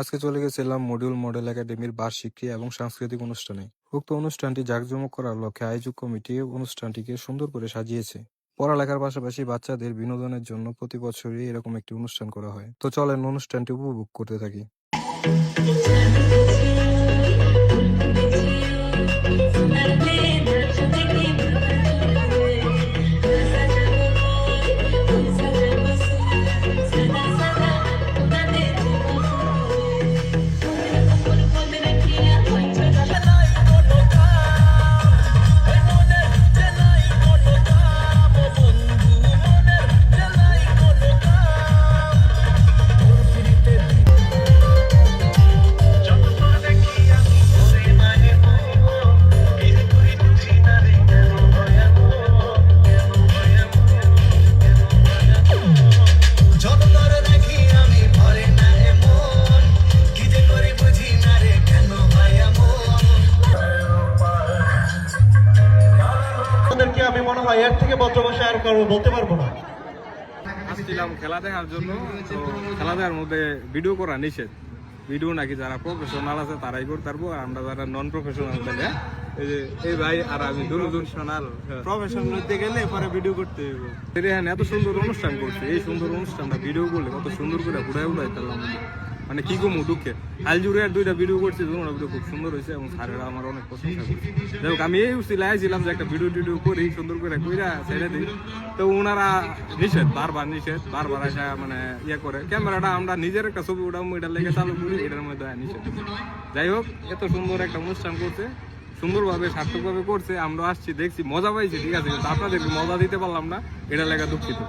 আজকে চলে গেছিলাম মডিউল মডেল একাডেমির বার্ষিক ক্রীড়া এবং সাংস্কৃতিক অনুষ্ঠানে। উক্ত অনুষ্ঠানটি জাঁকজমক করার লক্ষ্যে আয়োজক কমিটি অনুষ্ঠানটিকে সুন্দর করে সাজিয়েছে। পড়ালেখার পাশাপাশি বাচ্চাদের বিনোদনের জন্য প্রতি বছরই এরকম একটি অনুষ্ঠান করা হয়। তো চলেন অনুষ্ঠানটি উপভোগ করতে থাকি। আমি মনে হয় এর থেকে ভদ্র ভাষায় আর কারো বলতে পারবো না। আসছিলাম খেলা দেখার জন্য, তো খেলা দেখার মধ্যে ভিডিও করা নিষেধ। ভিডিও নাকি যারা প্রফেশনাল আছে তারাই করতে পারবো, আর আমরা যারা নন প্রফেশনাল তাহলে এই ভাই আর আমি প্রফেশনাল হতে গেলে পরে ভিডিও করতে হইব। এখানে এত সুন্দর অনুষ্ঠান করছে, এই সুন্দর অনুষ্ঠানটা ভিডিও করলে কত সুন্দর করে ঘুরাই উড়াই তারলাম, মানে কি কমু দুঃখে। আলজুরে আর 2টা ভিডিও করছি, দুটো ভিডিও খুব সুন্দর হয়েছে এবং স্যারেরা আমার অনেক প্রশংসা করছে। যাই হোক, আমি এই আইছিলাম যে একটা ভিডিও করি সুন্দর করে কইরা ছেড়ে দিই, তো ওনারা বারবার আসা মানে ইয়ে করে ক্যামেরাটা আমরা নিজের একটা ছবি উঠাবো এটার লেগে চালু করি, এটার মধ্যে নিষেধ। যাই হোক, এত সুন্দর একটা অনুষ্ঠান করছে, সুন্দরভাবে সার্থকভাবে করছে, আমরা আসছি দেখছি মজা পাইছি, ঠিক আছে, কিন্তু আপনাদেরকে মজা দিতে পারলাম না, এটার লেগে দুঃখিত।